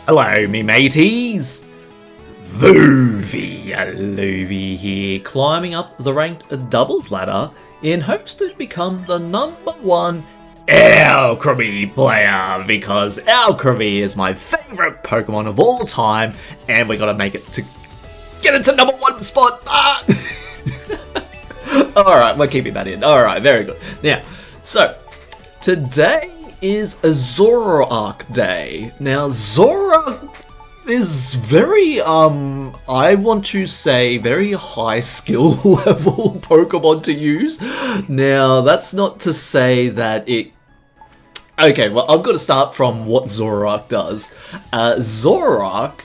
Hello, me mateys! Vuvi Yaloovie here, climbing up the ranked doubles ladder in hopes to become the #1 Alcremie player, because Alcremie is my favourite Pokemon of all time, and we gotta make it to get into #1 spot! Alright, we're keeping that in. Alright, very good. Now, so, today is a Zoroark day. Now, Zoroark is very, I want to say, very high skill level Pokemon to use. Now, that's not to say that it... Okay, well, I'm going to start from what Zoroark does. Zoroark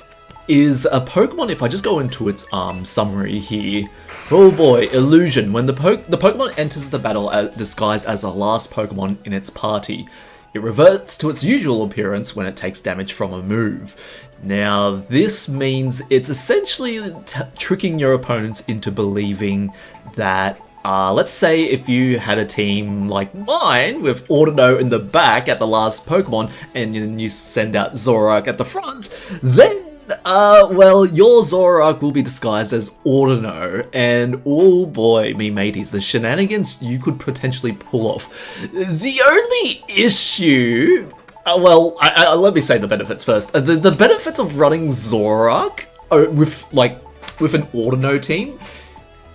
is a Pokemon, if I just go into its summary here. Oh boy, illusion. When the Pokemon enters the battle disguised as the last Pokemon in its party, it reverts to its usual appearance when it takes damage from a move. Now, this means it's essentially tricking your opponents into believing that, let's say if you had a team like mine with Audino in the back at the last Pokemon and you send out Zoroark at the front, then well, your Zoroark will be disguised as Audino, and oh boy, me mateys, the shenanigans you could potentially pull off. The only issue, well, let me say the benefits first. The benefits of running Zoroark with an Audino team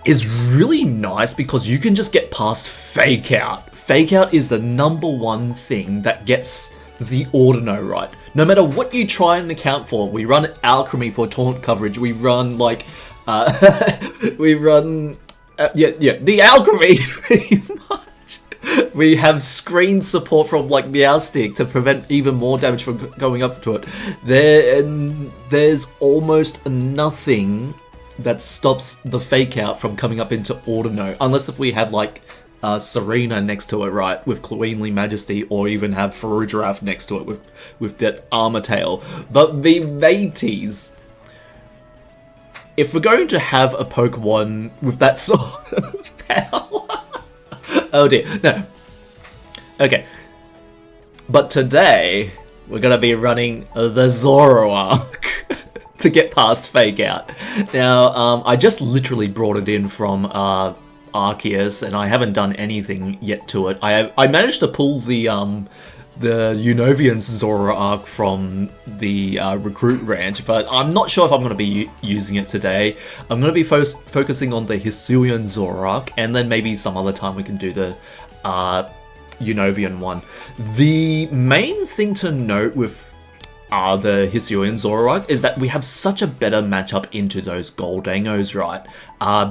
is really nice because you can just get past Fake Out. Fake Out is the #1 thing that gets the Audino right. No matter what you try and account for, we run Alcremie for taunt coverage, we run the Alcremie pretty much. We have screen support from like Meowstic to prevent even more damage from going up to it. There's almost nothing that stops the Fake Out from coming up into Audino, unless if we have like Serena next to it, right, with Queenly Majesty, or even have Farugiraf next to it with that Armor Tail. But the mateys, if we're going to have a Pokemon with that sort of power, oh dear, no. Okay, but today we're gonna be running the Zoroark to get past Fake Out. Now, I just literally brought it in from Arceus, and I haven't done anything yet to it. I managed to pull the Unovian Zoroark from the Recruit Ranch, but I'm not sure if I'm going to be using it today. I'm going to be focusing on the Hisuian Zoroark, and then maybe some other time we can do the Unovian one. The main thing to note with the Hisuian Zoroark is that we have such a better matchup into those Goldangos, right?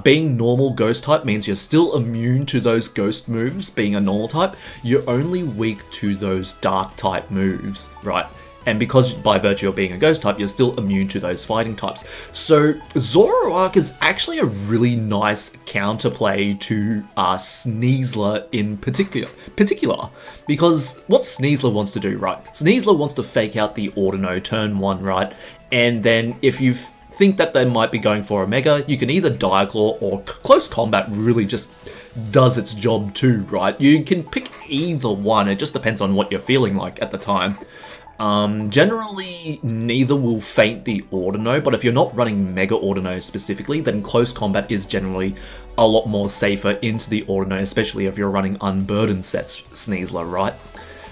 Being normal ghost type means you're still immune to those ghost moves. Being a normal type, you're only weak to those dark type moves, right? And because by virtue of being a ghost type, you're still immune to those fighting types. So Zoroark is actually a really nice counterplay to Sneasler in particular. Because what Sneasler wants to do, right? Sneasler wants to Fake Out the Audino turn 1, right? And then if you think that they might be going for a Mega, you can either Diaclaw, or Close Combat really just does its job too, right? You can pick either one, it just depends on what you're feeling like at the time. Generally, neither will faint the Audino, but if you're not running Mega Audino specifically, then Close Combat is generally a lot more safer into the Audino, especially if you're running Unburdened sets Sneasler, right?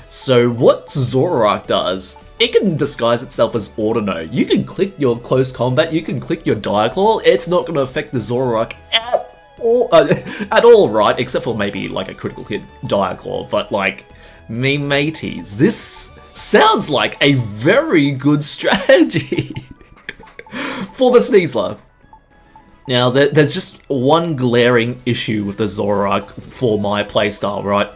So what Zoroark does, it can disguise itself as Audino. You can click your Close Combat, you can click your Diaclaw, it's not going to affect the Zoroark at all, right? Except for maybe like a critical hit Diaclaw, but like, me mateys, this sounds like a very good strategy for the Sneasler. Now, there's just one glaring issue with the Zoroark for my playstyle, right?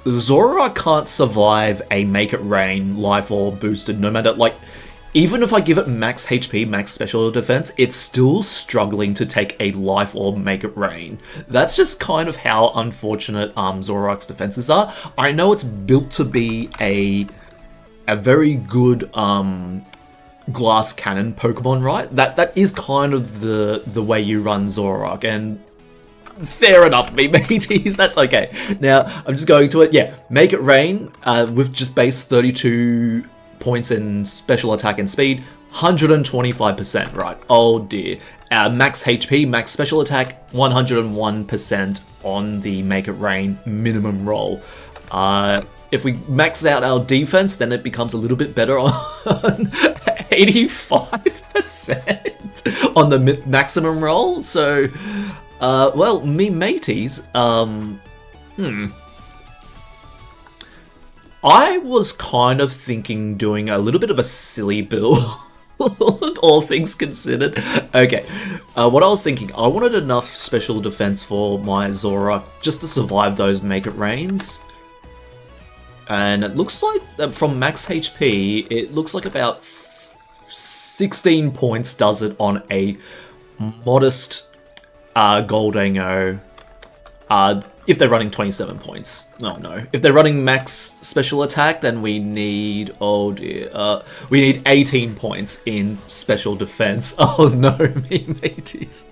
Zoroark can't survive a Make It Rain, Life Orb boosted, no matter, like, even if I give it max HP, max special defense, it's still struggling to take a Life Orb Make It Rain. That's just kind of how unfortunate Zoroark's defenses are. I know it's built to be a very good glass cannon Pokemon, right? That is kind of the way you run Zoroark, and fair enough, me mateys, that's okay. Now, I'm just going to it, yeah, Make It Rain with just base 32 points in special attack and speed, 125%, right? Oh dear. Max HP, max special attack, 101% on the Make It Rain minimum roll. If we max out our defense, then it becomes a little bit better on 85% on the maximum roll. So, well, me mateys, I was kind of thinking doing a little bit of a silly build, all things considered. Okay, what I was thinking, I wanted enough special defense for my Zoroark just to survive those Make It Rains. And it looks like, from max HP, it looks like about 16 points does it on a modest Goldango. If they're running 27 points. Oh no. If they're running max special attack, then we need, oh dear, we need 18 points in special defense. Oh no, me mateys.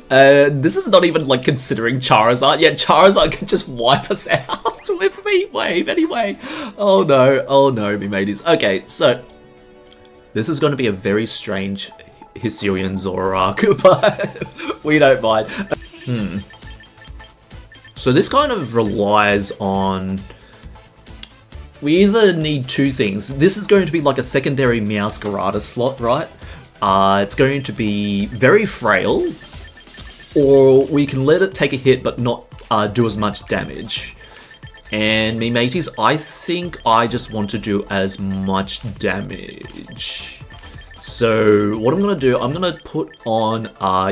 This is not even like considering Charizard. Yeah, Charizard can just wipe us out with Heat Wave anyway. Oh no, me mateys. Okay, so this is going to be a very strange Hisuian Zoroark, but we don't mind. So this kind of relies on... We either need two things. This is going to be like a secondary Meowscarada slot, right? It's going to be very frail, or we can let it take a hit but not do as much damage. And me mateys, I think I just want to do as much damage. So what I'm going to do, I'm going to put on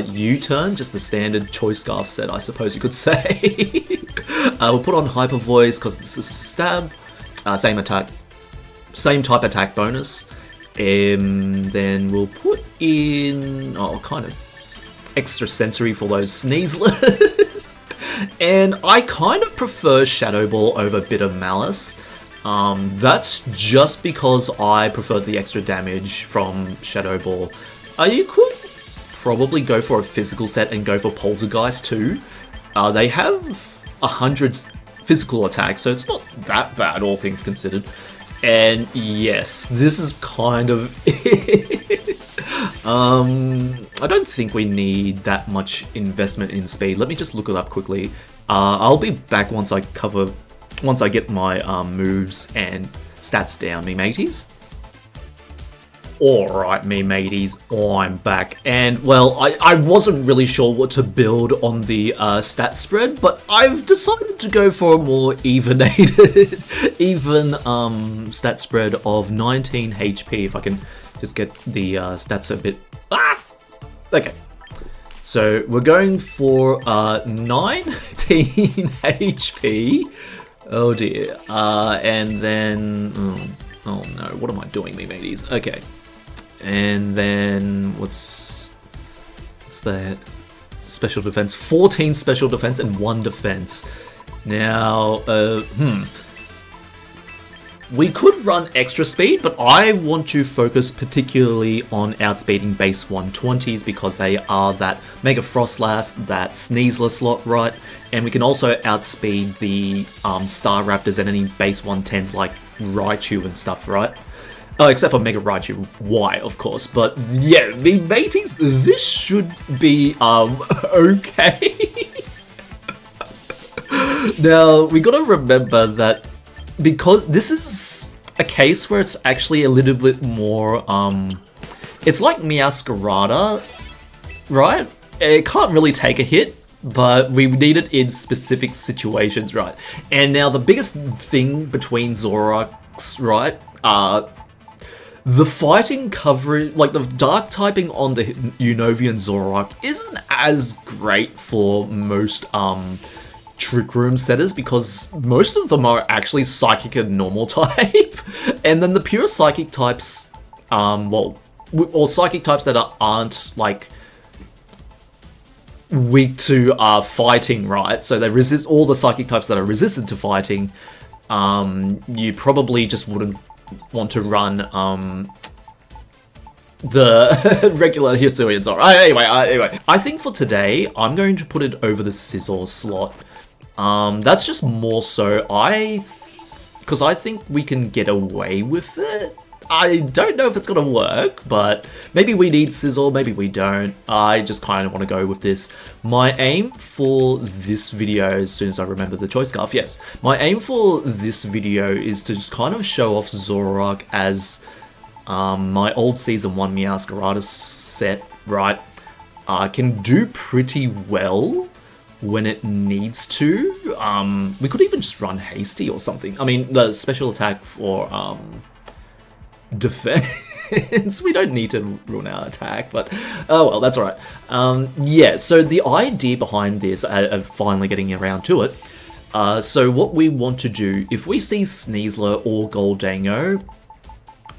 U-Turn, just the standard Choice Scarf set, I suppose you could say. We'll put on Hyper Voice because this is a stab. Same attack, same type attack bonus. Then we'll put in, kind of extra sensory for those sneezlers. And I kind of prefer Shadow Ball over Bitter Malice. That's just because I prefer the extra damage from Shadow Ball. You could probably go for a physical set and go for Poltergeist too. They have 100 physical attacks, so it's not that bad, all things considered. And yes, this is kind of it. I don't think we need that much investment in speed. Let me just look it up quickly. I'll be back once I get my moves and stats down, me mateys. Alright, me mateys, I'm back. And, well, I wasn't really sure what to build on the stat spread, but I've decided to go for a more even stat spread of 19 HP, if I can just get the stats a bit... Okay. So, we're going for 19 HP. Oh dear. And then... Oh no, what am I doing, me mateys? Okay. And then... What's that? Special defense. 14 special defense and 1 defense. Now, we could run extra speed, but I want to focus particularly on outspeeding base 120s because they are that Mega Frostlass, that Sneasler slot, right? And we can also outspeed the Star Raptors and any base 110s like Raichu and stuff, right? Except for Mega Raichu Y, of course. But yeah, me mateys, this should be okay. Now, we gotta remember that because this is a case where it's actually a little bit more, it's like Meowscarada, right? It can't really take a hit, but we need it in specific situations, right? And now the biggest thing between Zoroarks, right, the fighting coverage, like the dark typing on the Unovian Zoroark isn't as great for most Trick Room setters because most of them are actually Psychic and Normal type. And then the pure Psychic types, or Psychic types that aren't like weak to fighting, right? So they resist all the Psychic types that are resistant to fighting. You probably just wouldn't want to run the regular Hisuian Zoroark. Anyway, I think for today, I'm going to put it over the Scizor slot. That's just more so, because I think we can get away with it. I don't know if it's gonna work, but maybe we need Sizzle, maybe we don't. I just kind of want to go with this. My aim for this video, as soon as I remember the choice scarf, yes. My aim for this video is to just kind of show off Zoroark as my old Season 1 Meowscarada set, right? Can do pretty well when it needs to. We could even just run Hasty or something. I mean, the special attack for defense, we don't need to run our attack, but oh well, that's alright. Yeah, so the idea behind this, finally getting around to it, so what we want to do, if we see Sneasler or Goldango,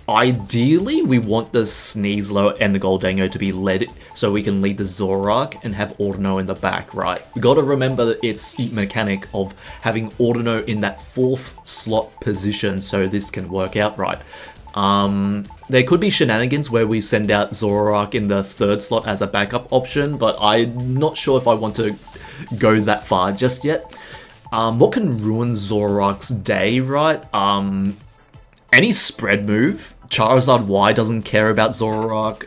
ideally we want the Sneasler and the Goldango to be led, so we can lead the Zoroark and have Audino in the back, right? We gotta remember its mechanic of having Audino in that 4th slot position, so this can work out right. There could be shenanigans where we send out Zoroark in the 3rd slot as a backup option, but I'm not sure if I want to go that far just yet. What can ruin Zoroark's day, right? Any spread move. Charizard Y doesn't care about Zoroark.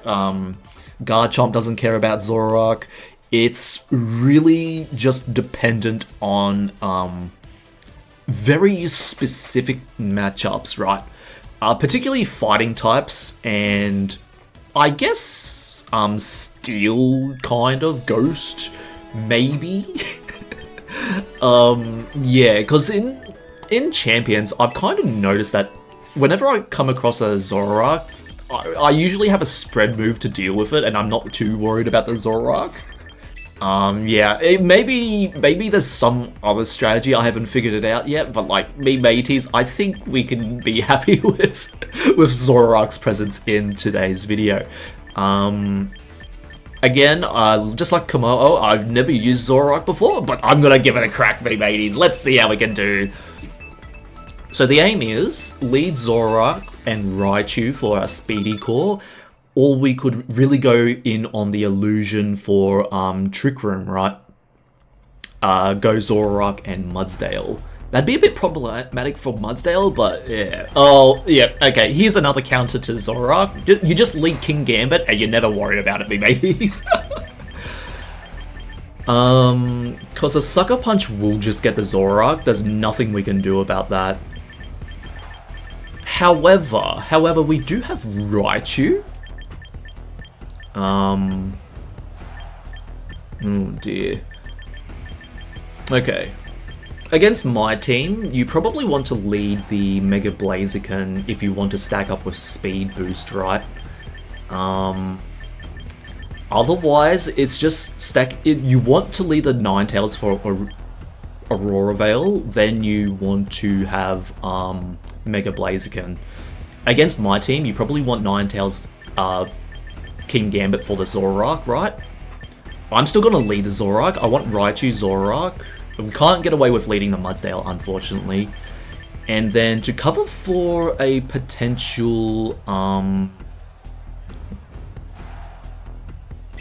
Garchomp doesn't care about Zoroark. It's really just dependent on very specific matchups, right? Particularly fighting types, and I guess Steel, kind of, Ghost, maybe. Yeah, because in Champions, I've kind of noticed that whenever I come across a Zoroark, I usually have a spread move to deal with it, and I'm not too worried about the Zoroark. Yeah, maybe there's some other strategy, I haven't figured it out yet, but like, me mateys, I think we can be happy with Zoroark's presence in today's video. Again, just like Komodo, I've never used Zoroark before, but I'm gonna give it a crack, me mateys. Let's see how we can do. So the aim is lead Zoroark and Raichu for a speedy core, or we could really go in on the illusion for Trick Room, right? Go Zoroark and Mudsdale. That'd be a bit problematic for Mudsdale, but yeah. Oh, yeah, okay, here's another counter to Zoroark. You just lead King Gambit and you're never worried about it, me mateys. Cause a Sucker Punch will just get the Zoroark. There's nothing we can do about that. However, we do have Raichu. Oh dear. Okay. Against my team, you probably want to lead the Mega Blaziken if you want to stack up with Speed Boost, right? Otherwise, it's just you want to lead the Ninetales for Aurora Veil, then you want to have Mega Blaziken. Against my team, you probably want Ninetales, King Gambit for the Zoroark, right? I'm still gonna lead the Zoroark. I want Raichu Zoroark. We can't get away with leading the Mudsdale, unfortunately. And then to cover for a potential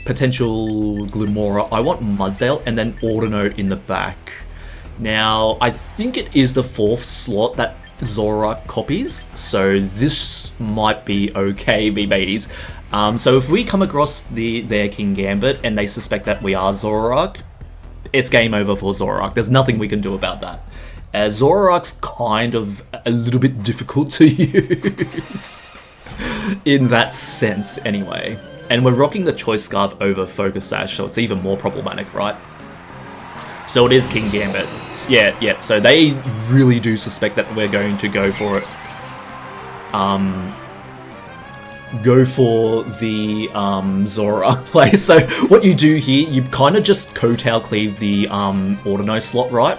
Glimora, I want Mudsdale and then Audino in the back. Now, I think it is the 4th slot that Zoroark copies, so this might be okay, me mateys. So if we come across their King Gambit and they suspect that we are Zoroark, it's game over for Zoroark. There's nothing we can do about that. Zoroark's kind of a little bit difficult to use. In that sense, anyway. And we're rocking the Choice Scarf over Focus Sash, so it's even more problematic, right? So it is King Gambit. Yeah, so they really do suspect that we're going to go for it. Go for the Zoroark play. So what you do here, you kind of just Kotal Cleave the Audino slot, right?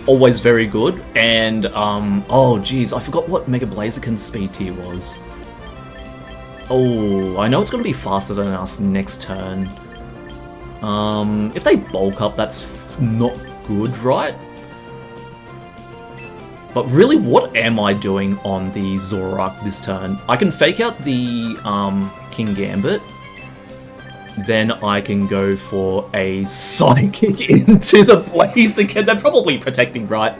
Always very good. And oh geez, I forgot what Mega Blaziken's speed tier was. Oh, I know it's gonna be faster than us next turn. If they bulk up, that's not good, right? But really, what am I doing on the Zoroark this turn? I can fake out the King Gambit. Then I can go for a Psychic into the Blaziken. They're probably protecting, right?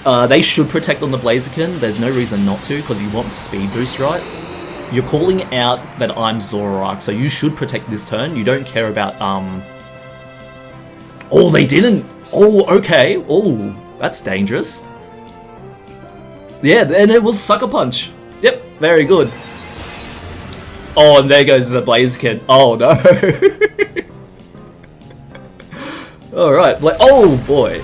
They should protect on the Blaziken. There's no reason not to, because you want speed boost, right? You're calling out that I'm Zoroark, so you should protect this turn. You don't care about, Oh, they didn't! Oh, okay. Oh, that's dangerous. Yeah, and it was Sucker Punch. Yep, very good. Oh, and there goes the Blaziken. Oh, no. Alright, oh boy.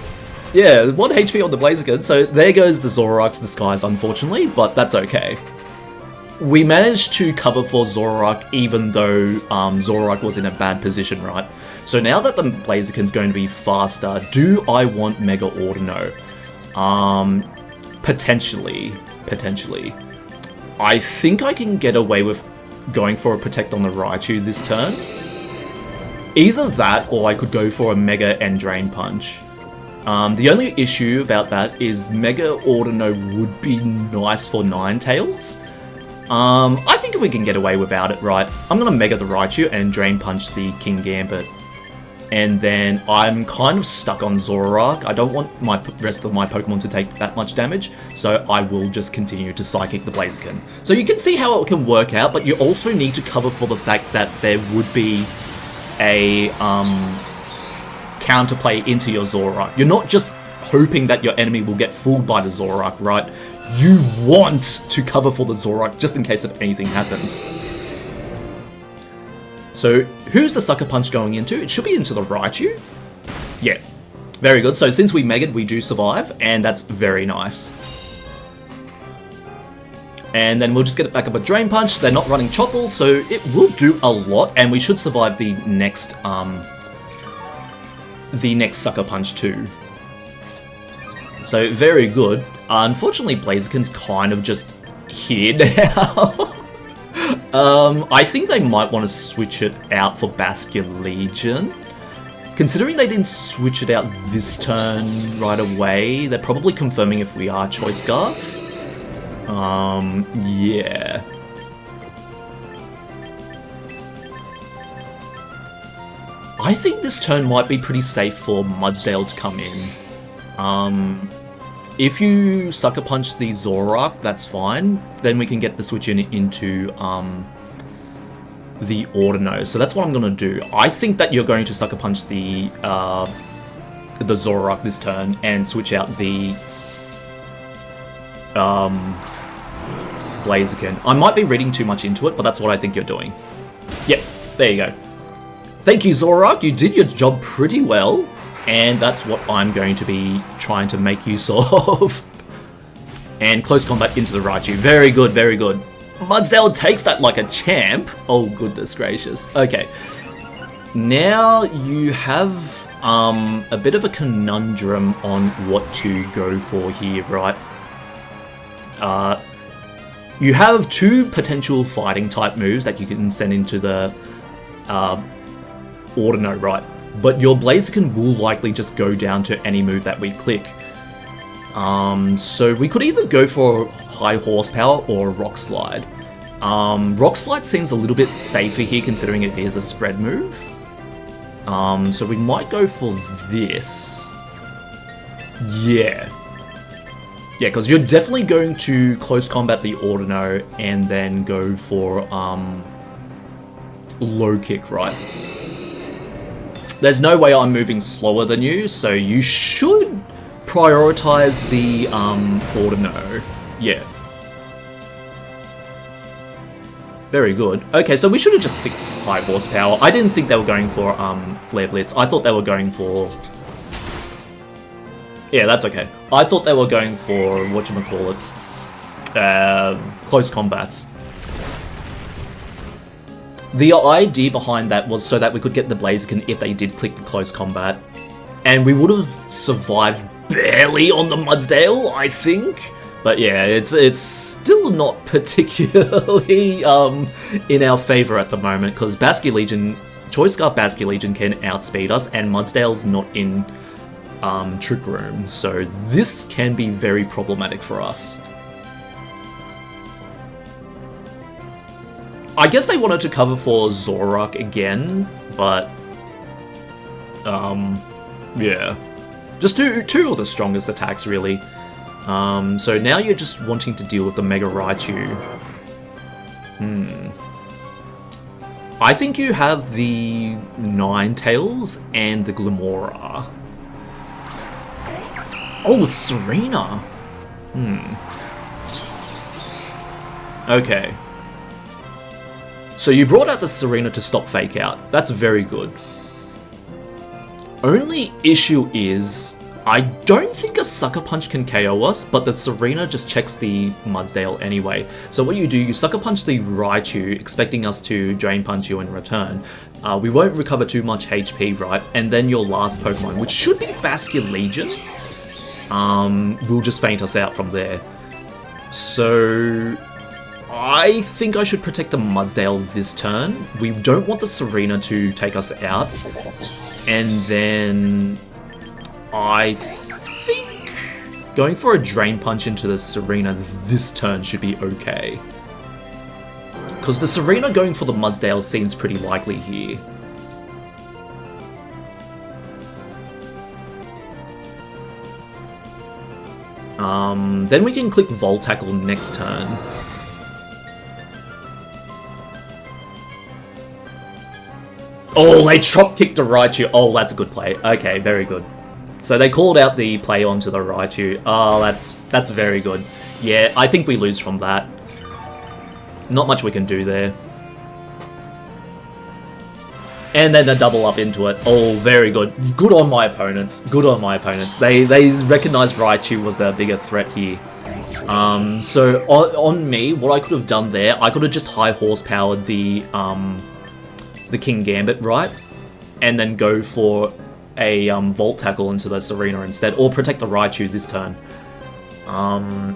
Yeah, 1 HP on the Blaziken, so there goes the Zoroark's Disguise, unfortunately, but that's okay. We managed to cover for Zoroark even though Zoroark was in a bad position, right? So now that the Blaziken's going to be faster, do I want Mega Audino? Potentially. I think I can get away with going for a Protect on the Raichu this turn. Either that, or I could go for a Mega and Drain Punch. The only issue about that is Mega Audino would be nice for Ninetales. I think if we can get away without it, right, I'm going to Mega the Raichu and Drain Punch the King Gambit. And then I'm kind of stuck on Zoroark. I don't want my rest of my Pokemon to take that much damage, so I will just continue to Psychic the Blaziken. So you can see how it can work out, but you also need to cover for the fact that there would be a counterplay into your Zoroark. You're not just hoping that your enemy will get fooled by the Zoroark, right? You want to cover for the Zoroark just in case if anything happens. So, who's the Sucker Punch going into? It should be into the Raichu. Yeah, very good. So since we Mega'd, we do survive, and that's very nice. And then we'll just get it back up a Drain Punch. They're not running Chople, so it will do a lot, and we should survive the next Sucker Punch too. So very good. Unfortunately, Blaziken's kind of just here now. I think they might want to switch it out for Basculegion. Considering they didn't switch it out this turn right away, they're probably confirming if we are Choice Scarf. Yeah. I think this turn might be pretty safe for Mudsdale to come in. If you Sucker Punch the Zoroark, that's fine. Then we can get the switch into the Audino. So that's what I'm going to do. I think that you're going to Sucker Punch the Zoroark this turn and switch out the Blaziken. I might be reading too much into it, but that's what I think you're doing. Yep, there you go. Thank you, Zoroark. You did your job pretty well. And that's what I'm going to be trying to make use of. And close combat into the Raichu. Very good, very good. Mudsdale takes that like a champ. Oh, goodness gracious. Okay. Now you have a bit of a conundrum on what to go for here, right? You have two potential fighting type moves that you can send into the Audino, right? But your Blaziken will likely just go down to any move that we click. So we could either go for High Horsepower or Rock Slide. Rock Slide seems a little bit safer here considering it is a spread move. So we might go for this. Yeah. Yeah, because you're definitely going to close combat the Audino and then go for low kick, right? There's no way I'm moving slower than you, so you should prioritize the Audino. Yeah. Very good. Okay, so we should have just picked High Horsepower. I didn't think they were going for Flare Blitz. I thought they were going for... Yeah, that's okay. I thought they were going for, whatchamacallits, close combats. The idea behind that was so that we could get the Blaziken if they did click the close combat. And we would have survived barely on the Mudsdale, I think. But yeah, it's still not particularly in our favour at the moment, because Basculegion, Choice Scarf Basculegion can outspeed us, and Mudsdale's not in Trick Room, so this can be very problematic for us. I guess they wanted to cover for Zoroark again, but yeah. Just two of the strongest attacks, really. So now you're just wanting to deal with the Mega Raichu. I think you have the Ninetales and the Glimora. Oh, it's Serena. Okay. So you brought out the Serena to stop Fake Out. That's very good. Only issue is, I don't think a Sucker Punch can KO us, but the Serena just checks the Mudsdale anyway. So what you do, you Sucker Punch the Raichu, expecting us to Drain Punch you in return. We won't recover too much HP, right? And then your last Pokemon, which should be Basculegion, will just faint us out from there. So I think I should protect the Mudsdale this turn. We don't want the Serena to take us out. And then I think going for a Drain Punch into the Serena this turn should be okay. Because the Serena going for the Mudsdale seems pretty likely here. Then we can click Volt Tackle next turn. Oh, they Chop Kicked the Raichu. Oh, that's a good play. Okay, very good. So they called out the play onto the Raichu. Oh, that's very good. Yeah, I think we lose from that. Not much we can do there. And then a double up into it. Oh, very good. Good on my opponents. Good on my opponents. They recognized Raichu was the bigger threat here. So on me, what I could have done there, I could have just high horsepowered the King Gambit, right? And then go for a Volt Tackle into the Serena instead, or protect the Raichu this turn. A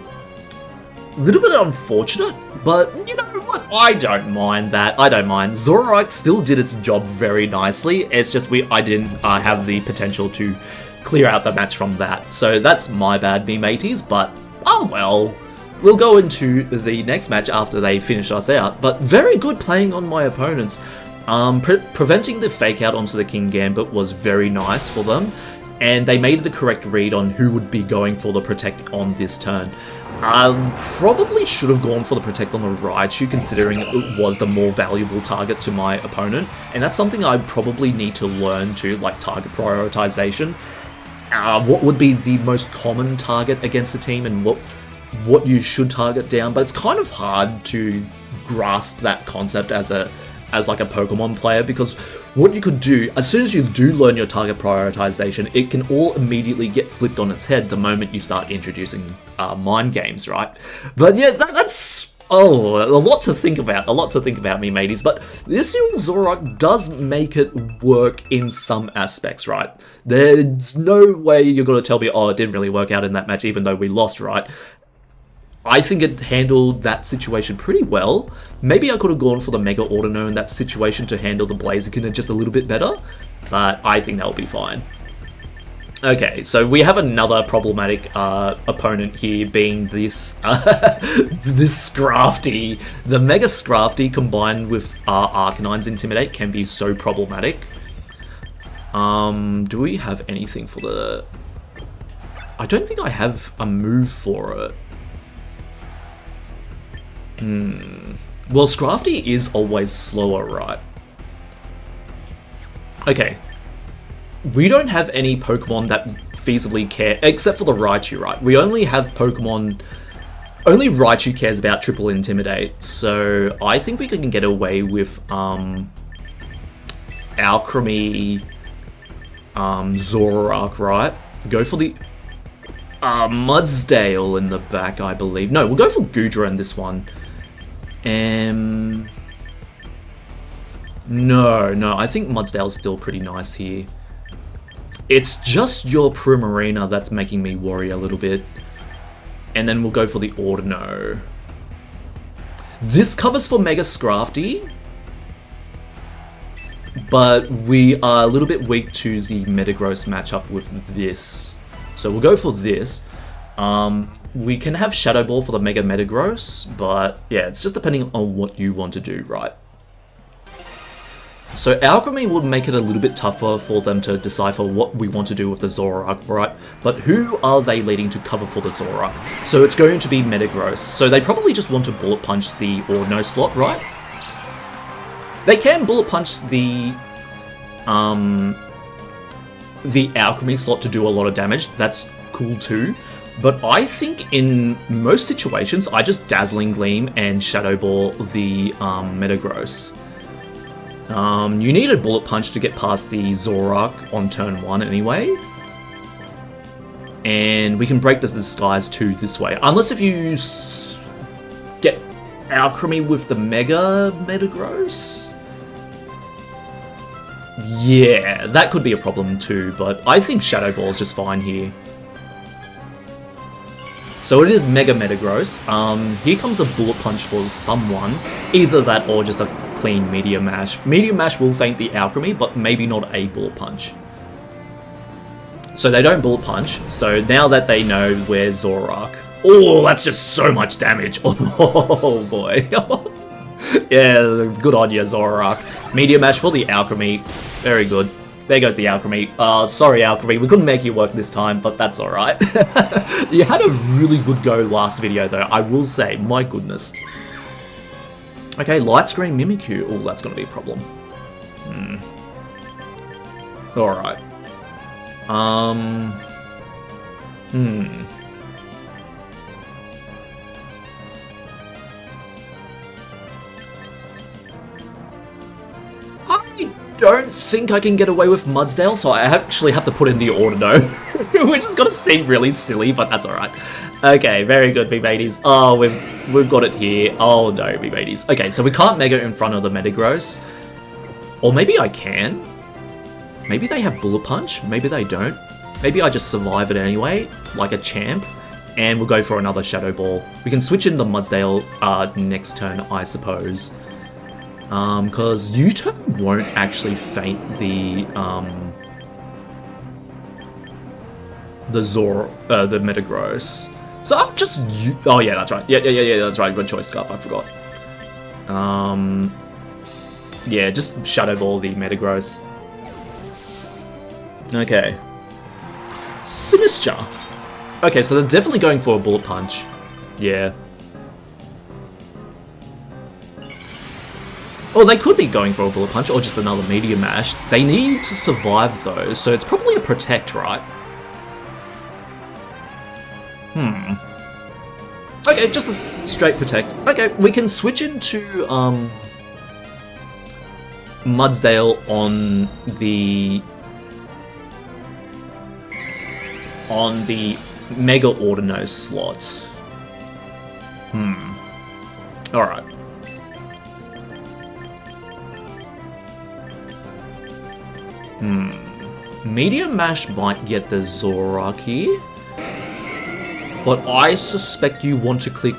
little bit unfortunate, but you know what? I don't mind that. I don't mind. Zoroark still did its job very nicely. It's just I didn't have the potential to clear out the match from that. So that's my bad, me mateys, but oh well. We'll go into the next match after they finish us out, but very good playing on my opponents. Preventing the Fake Out onto the King Gambit was very nice for them, and they made the correct read on who would be going for the Protect on this turn. Probably should have gone for the Protect on the Raichu, considering it was the more valuable target to my opponent, and that's something I probably need to learn to, like target prioritization. What would be the most common target against a team, and what you should target down, but it's kind of hard to grasp that concept as like a Pokemon player, because what you could do, as soon as you do learn your target prioritization, it can all immediately get flipped on its head the moment you start introducing mind games, right? But yeah, that's a lot to think about. Me mateys. But this new Zoroark does make it work in some aspects, right? There's no way you're gonna tell me, oh, it didn't really work out in that match, even though we lost, right? I think it handled that situation pretty well. Maybe I could have gone for the Mega Audino in that situation to handle the Blaziken just a little bit better, but I think that'll be fine. Okay, so we have another problematic opponent here, being this this Scrafty. The Mega Scrafty combined with Arcanine's Intimidate can be so problematic. Do we have anything for the... I don't think I have a move for it. Well, Scrafty is always slower, right? Okay. We don't have any Pokemon that feasibly care, except for the Raichu, right? We only have Pokemon... Only Raichu cares about Triple Intimidate, so I think we can get away with Alcremie, Zoroark, right? Go for the Mudsdale in the back, I believe. No, we'll go for Goodra in this one. No, I think Mudsdale's still pretty nice here. It's just your Primarina that's making me worry a little bit. And then we'll go for the Audino. This covers for Mega Scrafty, but we are a little bit weak to the Metagross matchup with this. So we'll go for this. We can have Shadow Ball for the Mega Metagross, but yeah, it's just depending on what you want to do, right? So Alcremie would make it a little bit tougher for them to decipher what we want to do with the Zoroark, right? But who are they leading to cover for the Zoroark? So it's going to be Metagross. So they probably just want to bullet punch the Audino slot, right? They can bullet punch the Alcremie slot to do a lot of damage. That's cool too. But I think in most situations, I just Dazzling Gleam and Shadow Ball the Metagross. You need a Bullet Punch to get past the Zoroark on turn 1 anyway. And we can break the Disguise too this way. Unless if you get Alcremie with the Mega Metagross. Yeah, that could be a problem too, but I think Shadow Ball is just fine here. So it is Mega Metagross. Here comes a Bullet Punch for someone. Either that or just a clean Meteor Mash. Meteor Mash will feint the Alcremie, but maybe not a Bullet Punch. So they don't Bullet Punch. So now that they know where's Zoroark. Oh, that's just so much damage. Oh boy. Yeah, good on you, Zoroark. Meteor Mash for the Alcremie. Very good. There goes the Alcremie. Sorry, Alcremie, we couldn't make you work this time, but that's alright. You had a really good go last video, though, I will say. My goodness. Okay, Light Screen Mimikyu. Oh, that's going to be a problem. Alright. I don't think I can get away with Mudsdale, so I actually have to put in the Audino, which is going to seem really silly, but that's alright. Okay, very good, B-Mateys. Oh, we've got it here. Oh no, B-Mateys. Okay, so we can't Mega in front of the Metagross. Or maybe I can. Maybe they have Bullet Punch, maybe they don't. Maybe I just survive it anyway, like a champ, and we'll go for another Shadow Ball. We can switch in the Mudsdale next turn, I suppose. Because U-turn won't actually feint the Metagross. So I'm just oh yeah, that's right. Yeah, that's right. Good choice, Scarf. I forgot. Yeah, just Shadow Ball the Metagross. Okay. Sinister. Okay, so they're definitely going for a Bullet Punch. Yeah. Or they could be going for a Bullet Punch or just another Meteor Mash. They need to survive though, so it's probably a Protect, right? Okay, just a straight Protect. Okay, we can switch into Mudsdale on the Mega Audino slot. Alright. Meteor Mash might get the Zoroark here. But I suspect you want to click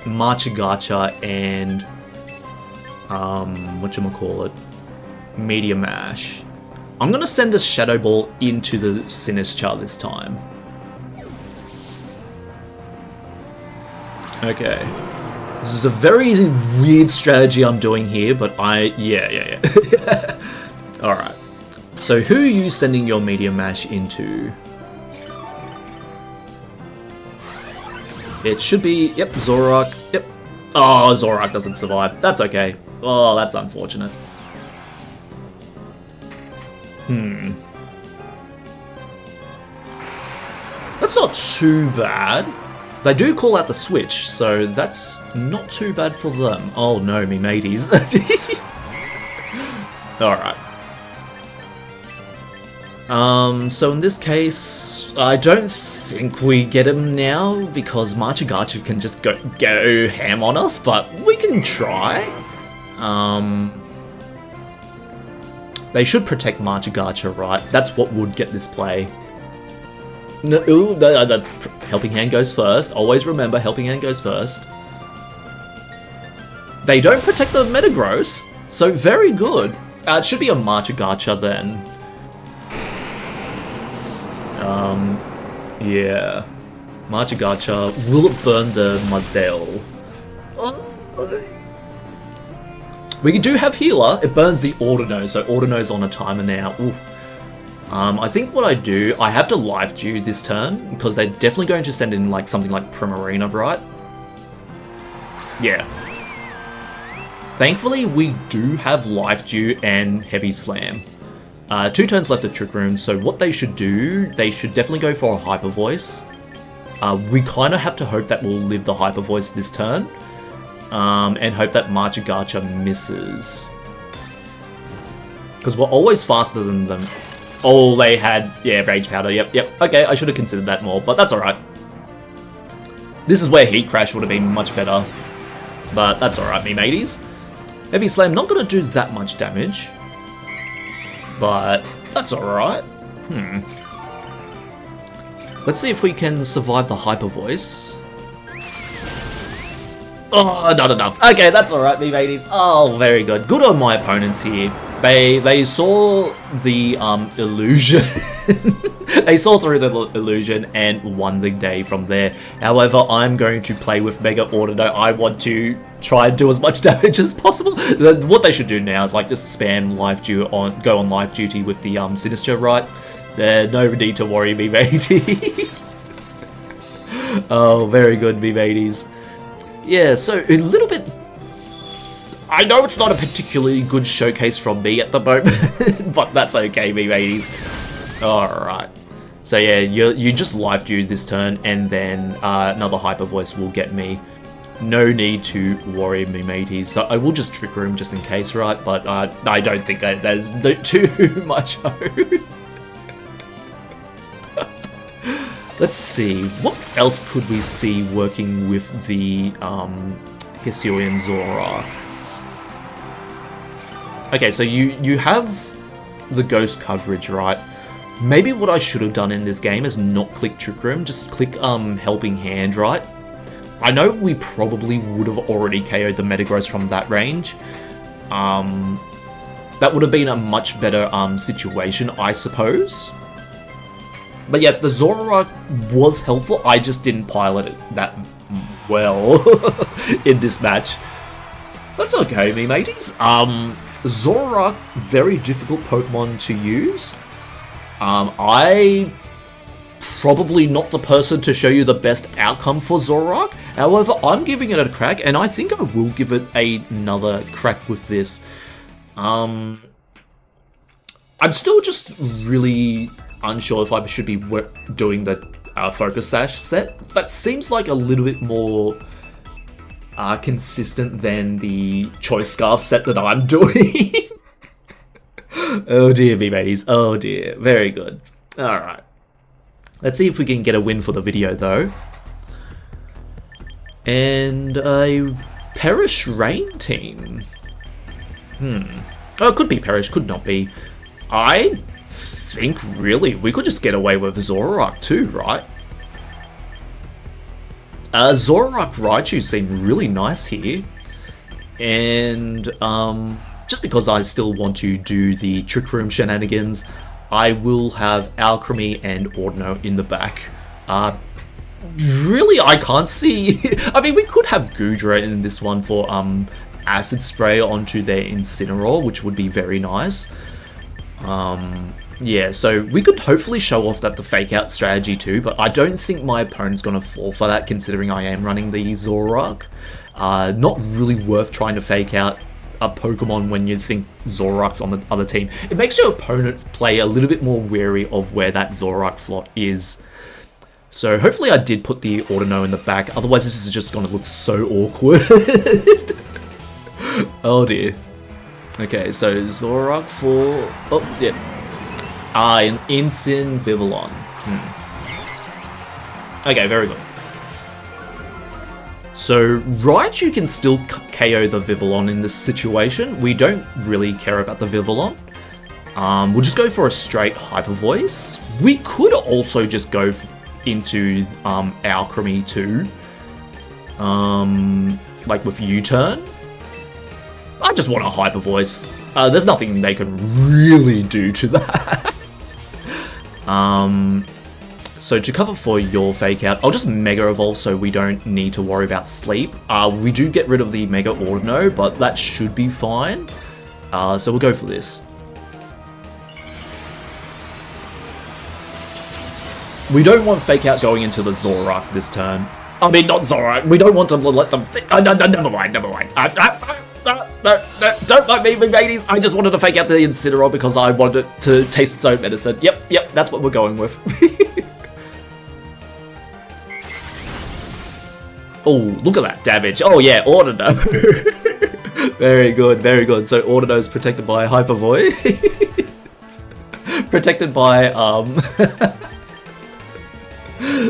Marchagacha and whatchamacallit, Meteor Mash. I'm gonna send a Shadow Ball into the Sinister this time. Okay. This is a very weird strategy I'm doing here, but yeah. Alright. So who are you sending your Meteor Mash into? It should be, yep, Zoroark. Yep. Oh, Zoroark doesn't survive. That's okay. Oh, that's unfortunate. That's not too bad. They do call out the switch, so that's not too bad for them. Oh no, me mateys. Alright. So in this case, I don't think we get him now, because Marchagacha can just go ham on us, but we can try. They should protect Marchagacha, right? That's what would get this play. No, ooh, the Helping Hand goes first. Always remember, Helping Hand goes first. They don't protect the Metagross, so very good. It should be a Marchagacha then. Yeah. Marchagacha. Will it burn the Mudsdale? We do have healer. It burns the Audino, so Audino's on a timer now. Ooh. I think what I do, I have to life dew this turn because they're definitely going to send in like something like Primarina, right? Yeah. Thankfully, we do have life dew and heavy slam. 2 turns left of Trick Room, so what they should do, they should definitely go for a Hyper Voice. We kind of have to hope that we'll live the Hyper Voice this turn. And hope that Marchigacha misses. Because we're always faster than them. Oh, they had, yeah, Rage Powder, yep. Okay, I should have considered that more, but that's alright. This is where Heat Crash would have been much better. But that's alright, me mateys. Heavy Slam, not going to do that much damage. But that's alright. Let's see if we can survive the Hyper Voice. Oh, not enough. Okay, that's alright, me mateys. Oh, very good. Good on my opponents here. They saw the illusion. They saw through the illusion and won the day from there. However, I'm going to play with Mega Audino. I want to try and do as much damage as possible. What they should do now is like just spam go on life duty with the Sinister, right? There's no need to worry, me mateys. Oh, very good, me mateys. Yeah, so a little bit... I know it's not a particularly good showcase from me at the moment, but that's okay, me mateys. Alright. So yeah, you just life dew this turn, and then another Hyper Voice will get me. No need to worry, me mateys. So I will just Trick Room just in case, right? But I don't think there's too much hope. Let's see, what else could we see working with the Hisuian Zoroark? Okay, so you have the ghost coverage, right? Maybe what I should have done in this game is not click Trick Room, just click Helping Hand, right? I know we probably would have already KO'd the Metagross from that range. That would have been a much better situation, I suppose. But yes, the Zoroark was helpful, I just didn't pilot it that well in this match. That's okay, me mateys. Zoroark, very difficult Pokemon to use. I probably not the person to show you the best outcome for Zoroark. However, I'm giving it a crack, and I think I will give it another crack with this. I'm still just really unsure if I should be doing the Focus Sash set. That seems like a little bit more consistent than the Choice Scarf set that I'm doing. Oh dear, me mateys. Oh dear. Very good. Alright. Let's see if we can get a win for the video, though. And a Perish Rain team. Oh, it could be Perish, could not be. I think, really, we could just get away with Zoroark too, right? Zoroark Raichu seem really nice here. And, just because I still want to do the Trick Room shenanigans, I will have Alcremie and Audino in the back. Really, I can't see... I mean, we could have Goodra in this one for Acid Spray onto their Incineroar, which would be very nice. Yeah, so we could hopefully show off that the Fake Out strategy too, but I don't think my opponent's going to fall for that, considering I am running the Zoroark. Not really worth trying to Fake Out a Pokemon when you think Zoroark's on the other team. It makes your opponent play a little bit more wary of where that Zoroark slot is. So hopefully I did put the Audino in the back, otherwise this is just going to look so awkward. Oh dear. Okay, so Zoroark for... oh, yeah. An Incin Vivillon. Okay, very good. So, Raichu can still KO the Vivillon in this situation. We don't really care about the Vivillon. We'll just go for a straight Hyper Voice. We could also just go into Alcremie too. Like with U-turn. I just want a Hyper Voice. There's nothing they can really do to that. So to cover for your fake out, I'll just Mega Evolve so we don't need to worry about sleep. We do get rid of the Mega Audino, but that should be fine. So we'll go for this. We don't want fake out going into the Zoroark this turn. I mean, not Zoroark. We don't want to let them think. Never mind. Don't like me, ladies. I just wanted to fake out the Incineroar because I wanted it to taste its own medicine. Yep, that's what we're going with. Oh, look at that damage. Oh yeah, Audino. Very good. So Audino's protected by Hyper Void. Protected by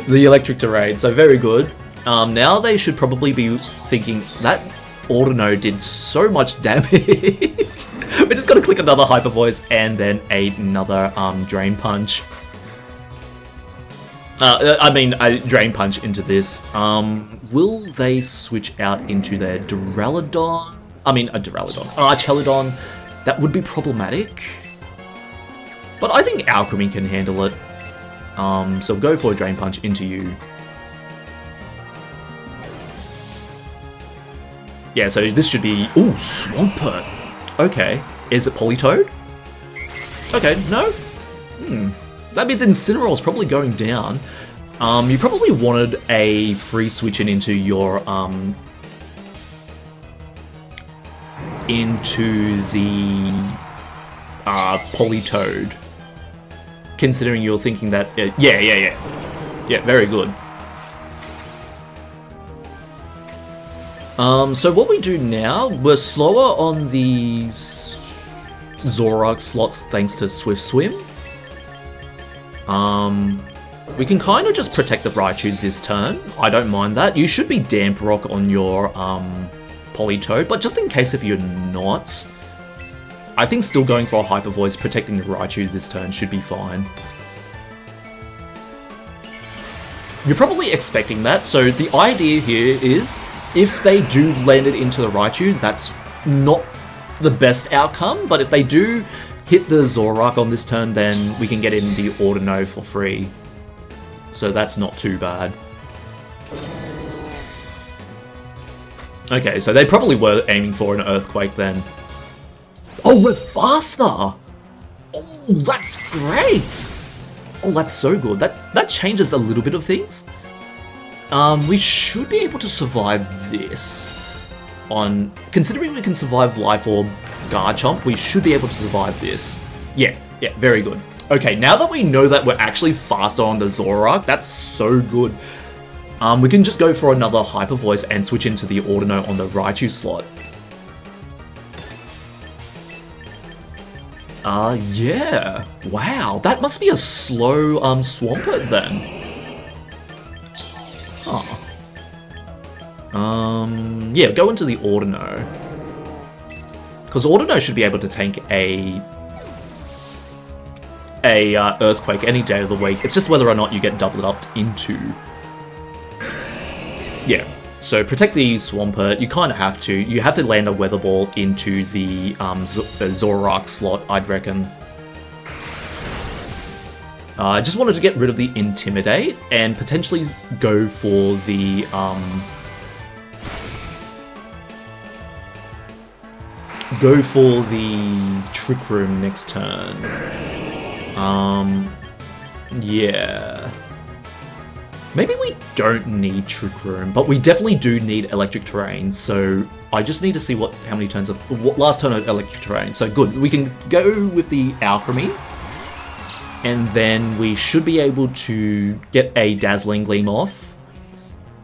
the electric terrain, so very good. Now they should probably be thinking that Audino did so much damage. We're just gonna click another Hyper Voice and then another Drain Punch. A Drain Punch into this. Will they switch out into their Duraludon? Archeludon. That would be problematic. But I think Alcremie can handle it. So go for a Drain Punch into you. Yeah, so this should be... Ooh, Swampert. Okay. Is it Politoed? Okay, no? That means Incineroar is probably going down. You probably wanted a free switch into your... into the... Politoed. Considering you're thinking that... Yeah, very good. So what we do now, we're slower on these Zoroark slots thanks to Swift Swim. We can kind of just protect the Raichu this turn. I don't mind that. You should be Damp Rock on your Politoed, but just in case if you're not, I think still going for a Hyper Voice protecting the Raichu this turn should be fine. You're probably expecting that, so the idea here is if they do land it into the Raichu, that's not the best outcome, but if they do hit the Zoroark on this turn, then we can get in the Audino for free. So that's not too bad. Okay, so they probably were aiming for an Earthquake then. Oh, we're faster! Oh, that's great! Oh, that's so good. That changes a little bit of things. We should be able to survive this. Considering we can survive Life Orb Garchomp, we should be able to survive this. Yeah, very good. Okay, now that we know that we're actually faster on the Zoroark, that's so good. We can just go for another Hyper Voice and switch into the Audino on the Raichu slot. Yeah. Wow, that must be a slow Swampert then. Huh. Yeah, go into the Audino. Because Audino should be able to tank a Earthquake any day of the week. It's just whether or not you get doubled up into. Yeah. So protect the Swampert. You kind of have to. You have to land a Weather Ball into the Zoroark slot, I'd reckon. I just wanted to get rid of the Intimidate and potentially go for the Trick Room next turn. Yeah. Maybe we don't need Trick Room, but we definitely do need Electric Terrain, so I just need to see how many turns of... last turn of Electric Terrain, so good. We can go with the Alcremie, and then we should be able to get a Dazzling Gleam off.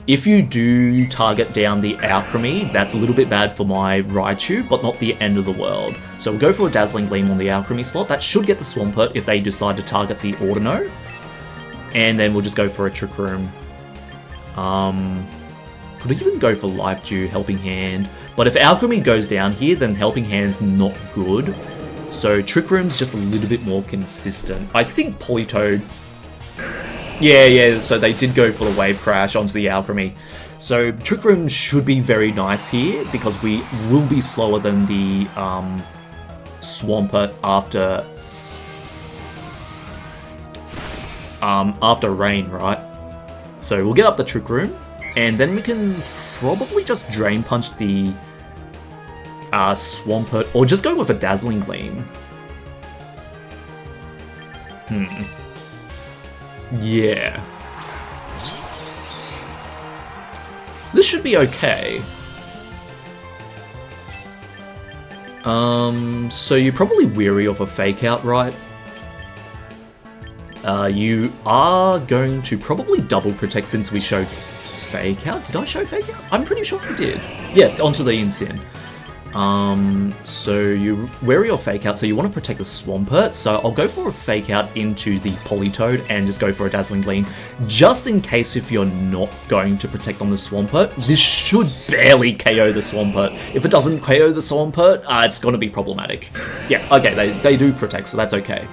If you do target down the Alcremie, that's a little bit bad for my Raichu, but not the end of the world. So we'll go for a Dazzling Gleam on the Alcremie slot. That should get the Swampert if they decide to target the Audino. And then we'll just go for a Trick Room. Could even go for Life Dew, Helping Hand. But if Alcremie goes down here, then Helping Hand's not good. So Trick Room's just a little bit more consistent. I think Politoed... Yeah, so they did go for the Wave Crash onto the Alcremie. So Trick Room should be very nice here, because we will be slower than the Swampert after... after rain, right? So we'll get up the Trick Room, and then we can probably just Drain Punch the Swampert, or just go with a Dazzling Gleam. Yeah. This should be okay. So you're probably weary of a Fake Out, right? You are going to probably double protect since we showed Fake Out. Did I show Fake Out? I'm pretty sure I did. Yes, onto the Incin. So you're wary of Fake Out, so you want to protect the Swampert. So I'll go for a Fake Out into the Politoed and just go for a Dazzling Gleam. Just in case if you're not going to protect on the Swampert, this should barely KO the Swampert. If it doesn't KO the Swampert, it's going to be problematic. Yeah, okay, they do protect, so that's okay.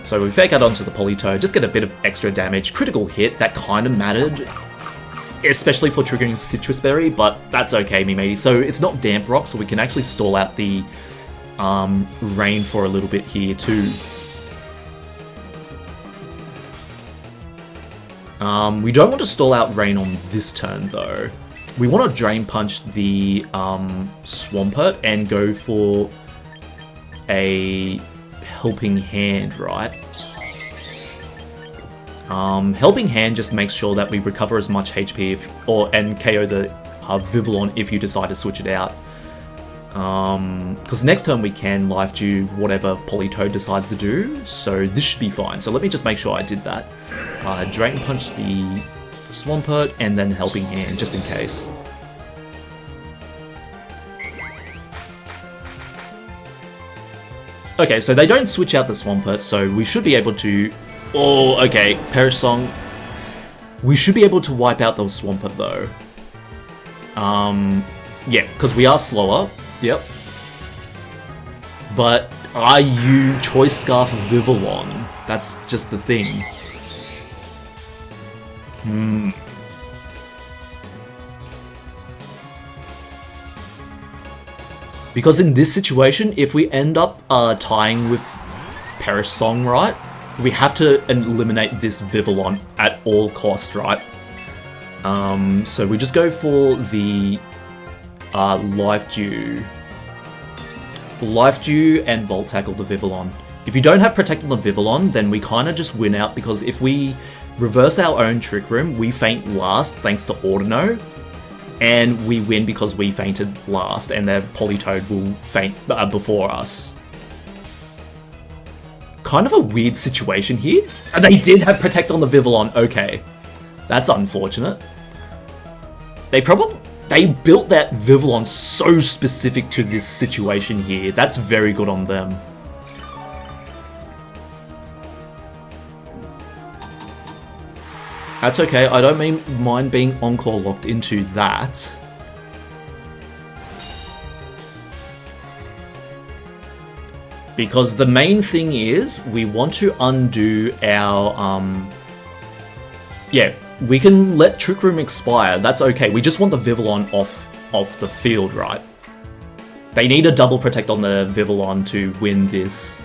So we Fake Out onto the Politoed, just get a bit of extra damage. Critical hit, that kind of mattered. Especially for triggering Citrus Berry, but that's okay, me matey. So it's not Damp Rock, so we can actually stall out the rain for a little bit here too. We don't want to stall out rain on this turn though. We want to Drain Punch the Swampert and go for a Helping Hand, right? Helping Hand just makes sure that we recover as much HP and KO the Vivillon if you decide to switch it out. Because next turn we can Life Dew whatever Politoed decides to do, so this should be fine. So let me just make sure I did that. Drain Punch the Swampert and then Helping Hand just in case. Okay, so they don't switch out the Swampert, so we should be able to... Oh, okay, Perish Song. We should be able to wipe out those Swampert though. Yeah, because we are slower. Yep. But are you Choice Scarf Vivillon? That's just the thing. Because in this situation, if we end up tying with Perish Song, right? We have to eliminate this Vivillon at all costs, right? So we just go for the Life Dew. Life Dew and Volt Tackle the Vivillon. If you don't have Protect on the Vivillon, then we kind of just win out, because if we reverse our own Trick Room, we faint last thanks to Audino, and we win because we fainted last, and their Politoed will faint before us. Kind of a weird situation here. And they did have Protect on the Vivillon. Okay, that's unfortunate. They built that Vivillon so specific to this situation here. That's very good on them. That's okay. I don't mind being Encore locked into that. Because the main thing is, we want to undo our, yeah, we can let Trick Room expire, that's okay. We just want the Vivillon off the field, right? They need a double protect on the Vivillon to win this,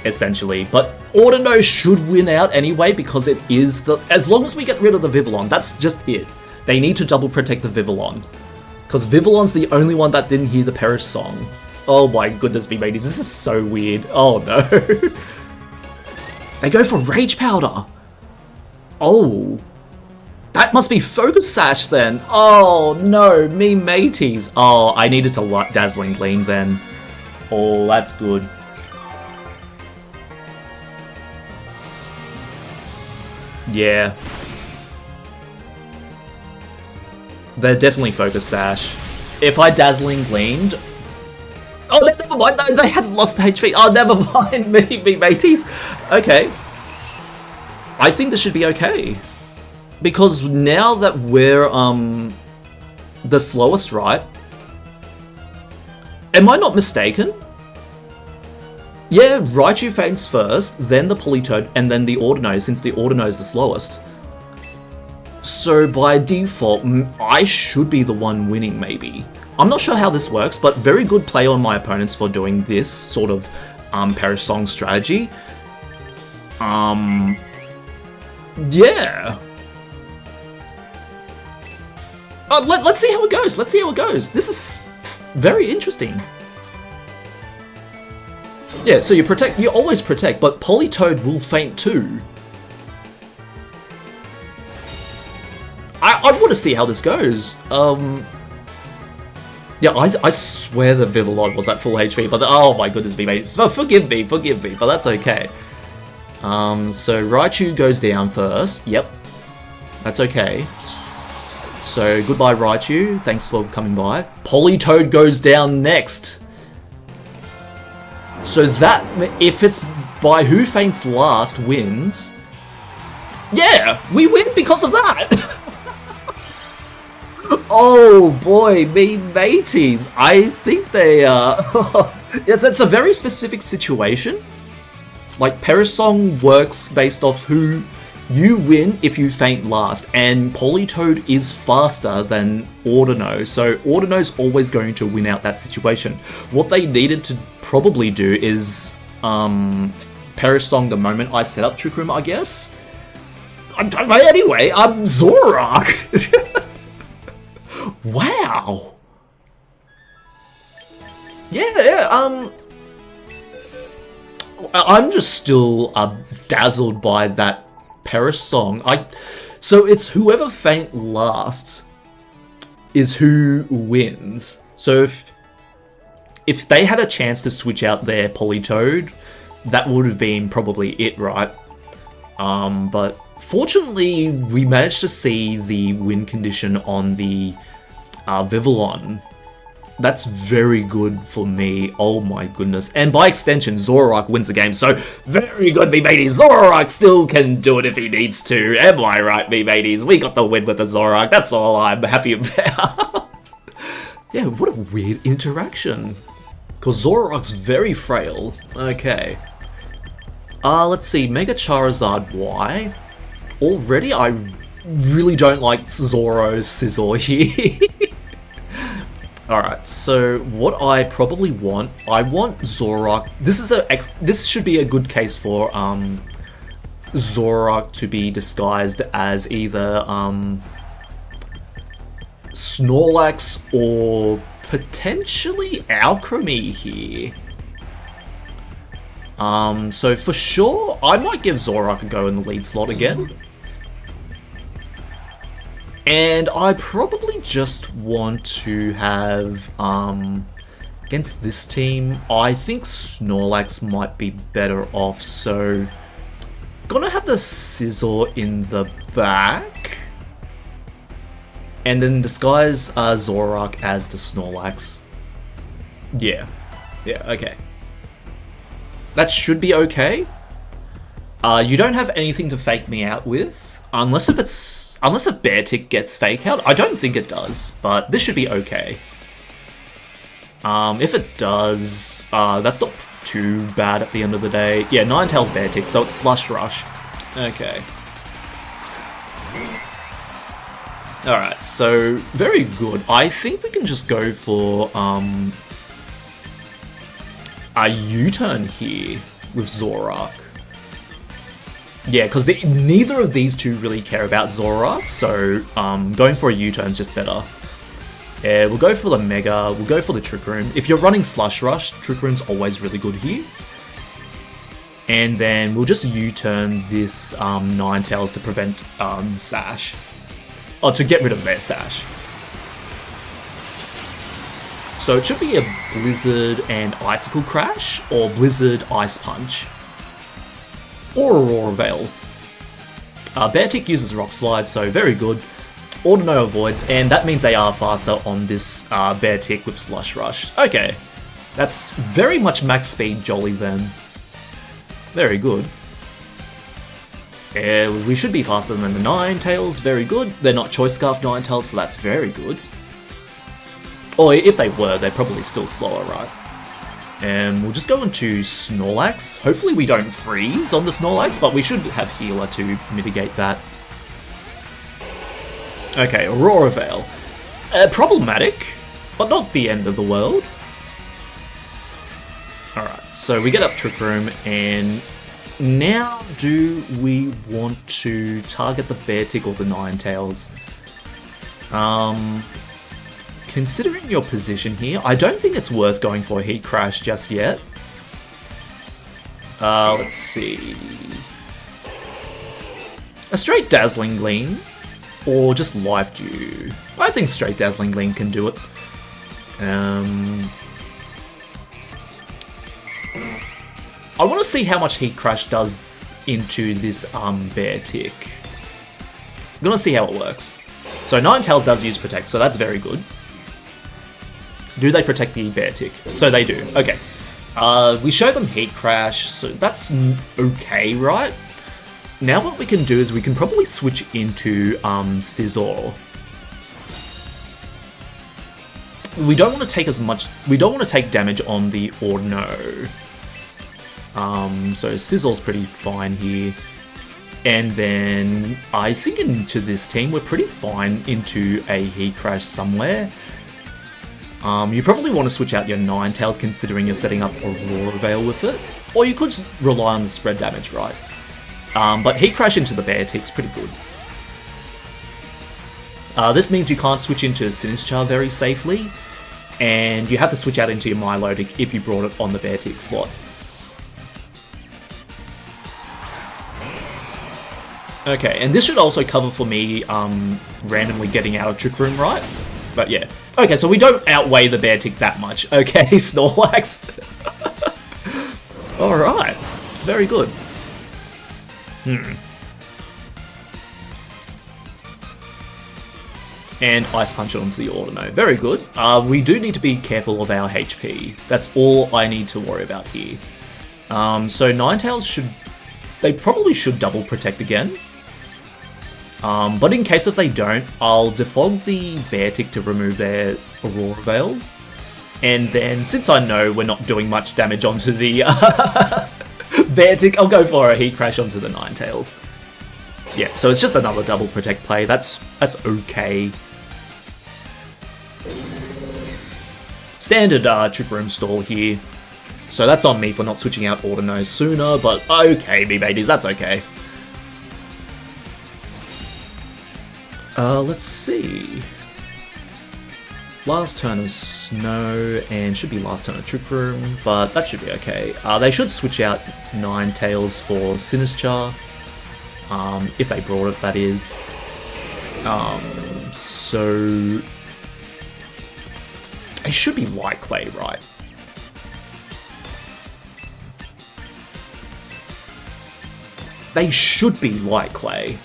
essentially. But Audino should win out anyway, because it is as long as we get rid of the Vivillon, that's just it. They need to double protect the Vivillon. Because Vivillon's the only one that didn't hear the Perish Song. Oh my goodness me, mateys, this is so weird. Oh no. They go for Rage Powder. Oh. That must be Focus Sash then. Oh no, me mateys. Oh, I needed to Dazzling Gleam then. Oh, that's good. Yeah. They're definitely Focus Sash. If I Dazzling Gleamed... Oh, never mind, they had lost HP. Oh, never mind, me mateys. Okay. I think this should be okay. Because now that we're, the slowest, right? Am I not mistaken? Yeah, Raichu faints first, then the Politoed, and then the Audino, since the Audino is the slowest. So by default, I should be the one winning, maybe. I'm not sure how this works, but very good play on my opponents for doing this sort of Perish Song strategy. Yeah. Let's see how it goes. Let's see how it goes. This is very interesting. Yeah, so you protect, you always protect, but Politoed will faint too. I want to see how this goes. Yeah, I swear that Vivillon was at full HP, but oh my goodness me, mate. Forgive me, but that's okay. So Raichu goes down first. Yep, that's okay. So goodbye Raichu, thanks for coming by. Politoed goes down next. So that, if it's by who faints last wins, yeah, we win because of that. Oh boy, me mateys. I think they are... yeah, that's a very specific situation. Like, Perisong works based off who you win if you faint last, and Politoed is faster than Audino, so Audino's always going to win out that situation. What they needed to probably do is Perisong the moment I set up Trick Room, I guess. Anyway, I'm Zoroark. Wow. Yeah, I'm just still dazzled by that Perisong. So it's whoever faint last is who wins. So if they had a chance to switch out their Politoed, that would have been probably it, right? But fortunately, we managed to see the win condition on the Vivillon. That's very good for me. Oh my goodness. And by extension, Zoroark wins the game. So, very good, me mateys. Zoroark still can do it if he needs to. Am I right, me mateys? We got the win with the Zoroark. That's all I'm happy about. Yeah, what a weird interaction. Because Zoroark's very frail. Okay. Let's see. Mega Charizard Y. Already, I really don't like Zoro's Scizor here. Alright, so what I probably want, I want Zoroark. This should be a good case for Zoroark to be disguised as either Snorlax or potentially Alcremie here. So for sure, I might give Zoroark a go in the lead slot again. And I probably just want to have, against this team, I think Snorlax might be better off, so gonna have the Scizor in the back. And then disguise Zoroark as the Snorlax. Yeah, okay. That should be okay. You don't have anything to fake me out with. Unless if Beartic gets fake out. I don't think it does, but this should be okay. If it does, that's not too bad at the end of the day. Yeah, Ninetales Beartic, so it's Slush Rush. Okay. Alright, so very good. I think we can just go for a U-turn here with Zoroark. Yeah, because neither of these two really care about Zoroark, so going for a U-turn is just better. Yeah, we'll go for the Mega, we'll go for the Trick Room. If you're running Slush Rush, Trick Room's always really good here. And then we'll just U-turn this Ninetales to prevent Sash. Oh, to get rid of their Sash. So it should be a Blizzard and Icicle Crash, or Blizzard Ice Punch. Or Aurora Veil. Beartic uses Rock Slide, so very good. Audino avoids, and that means they are faster on this Beartic with Slush Rush. Okay, that's very much max speed Jolly then. Very good. We should be faster than the Ninetales, very good. They're not Choice Scarf Ninetales, so that's very good. Or if they were, they're probably still slower, right? And we'll just go into Snorlax. Hopefully we don't freeze on the Snorlax, but we should have Healer to mitigate that. Okay, Aurora Veil. Problematic, but not the end of the world. Alright, so we get up Trick Room, and Now, do we want to target the Beartic or the Ninetales? Considering your position here, I don't think it's worth going for a Heat Crash just yet. Let's see. A straight Dazzling Gleam, or just Life Dew. I think straight Dazzling Gleam can do it. I want to see how much Heat Crash does into this Beartic. I'm gonna see how it works. So Ninetales does use Protect, so that's very good. Do they protect the Beartic? So they do. Okay. We show them Heat Crash, so that's okay, right? Now what we can do is we can probably switch into Scizor. We don't want to take as much. We don't want to take damage on the Audino. So Scizor's pretty fine here. And then I think into this team we're pretty fine into a Heat Crash somewhere. You probably want to switch out your Ninetales considering you're setting up Aurora Veil with it. Or you could just rely on the spread damage, right? But Heat Crash into the Beartic's pretty good. This means you can't switch into Sinistcha very safely. And you have to switch out into your Milotic if you brought it on the Beartic slot. Okay, and this should also cover for me randomly getting out of Trick Room, right? But yeah. Okay, so we don't outweigh the Beartic that much. Okay, Snorlax. Alright, very good. And Ice Punch it onto the Audino. Very good. We do need to be careful of our HP. That's all I need to worry about here. So Ninetales should... They probably should double Protect again. But in case if they don't, I'll defog the Beartic to remove their Aurora Veil. And then, since I know we're not doing much damage onto the Beartic, I'll go for a Heat Crash onto the Ninetales. Yeah, so it's just another double Protect play. That's okay. Standard Trick Room stall here. So that's on me for not switching out Audino sooner, but okay, me mateys, that's okay. Let's see. Last turn of Snow, and should be last turn of Trick Room, but that should be okay. They should switch out Ninetales for Sinistcha, if they brought it, that is. So... It should be Light Clay, right? They should be Light Clay.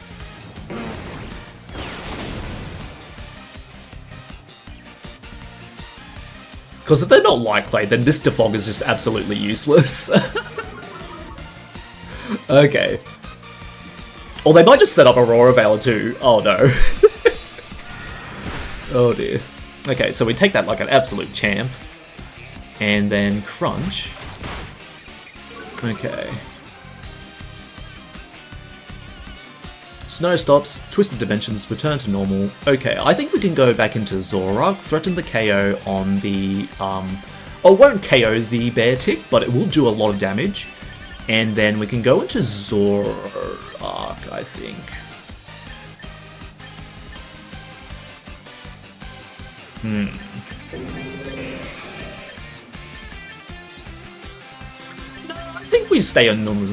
Because if they're not Light Clay, then this defog is just absolutely useless. Okay. Or they might just set up Aurora Veil too. Oh no. Oh dear. Okay, so we take that like an absolute champ. And then Crunch. Okay. Snow stops, Twisted Dimensions return to normal. Okay, I think we can go back into Zoroark, threaten the KO on the... Oh, it won't KO the Beartic, but it will do a lot of damage. And then we can go into Zoroark, I think. No, I think we stay on normal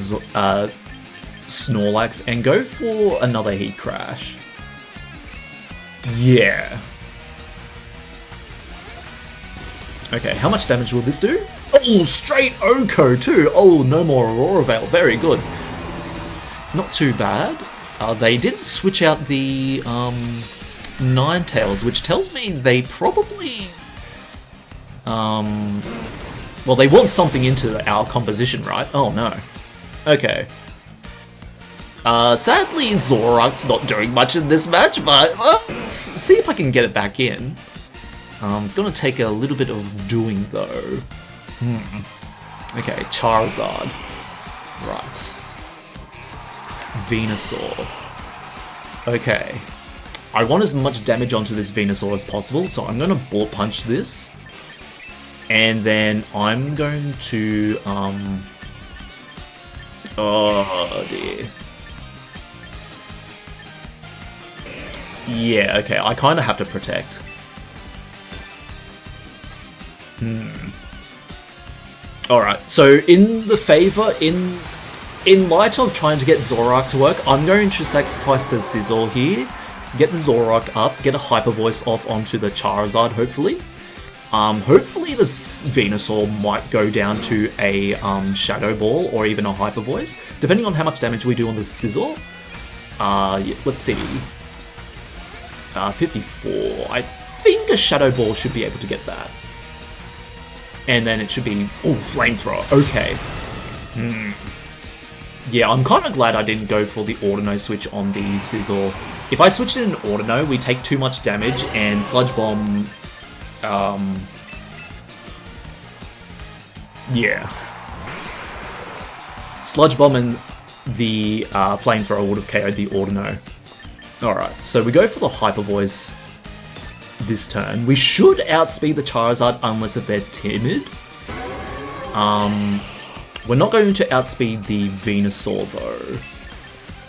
Snorlax and go for another Heat Crash. Yeah. Okay, how much damage will this do? Oh, straight Oko too! Oh, no more Aurora Veil. Very good. Not too bad. They didn't switch out the Ninetales, which tells me they probably... well, they want something into our composition, right? Oh no. Okay. Sadly, Zoroark's not doing much in this match, but see if I can get it back in. It's gonna take a little bit of doing, though. Okay, Charizard. Right. Venusaur. Okay. I want as much damage onto this Venusaur as possible, so I'm gonna Bullet Punch this. And then I'm going to, Oh dear. Yeah, okay, I kind of have to protect. Alright, so in the favor, in light of trying to get Zoroark to work, I'm going to sacrifice the Scizor here, get the Zoroark up, get a Hyper Voice off onto the Charizard, hopefully. Hopefully the Venusaur might go down to a Shadow Ball or even a Hyper Voice, depending on how much damage we do on the Scizor. Yeah, let's see. 54. I think a Shadow Ball should be able to get that. And then it should be... Oh, Flamethrower. Okay. Yeah, I'm kind of glad I didn't go for the Audino switch on the Scizor. If I switched it in Audino, we take too much damage, and Sludge Bomb... yeah. Sludge Bomb and the Flamethrower would have KO'd the Audino. Alright, so we go for the Hyper Voice this turn. We should outspeed the Charizard unless if they're timid. We're not going to outspeed the Venusaur though.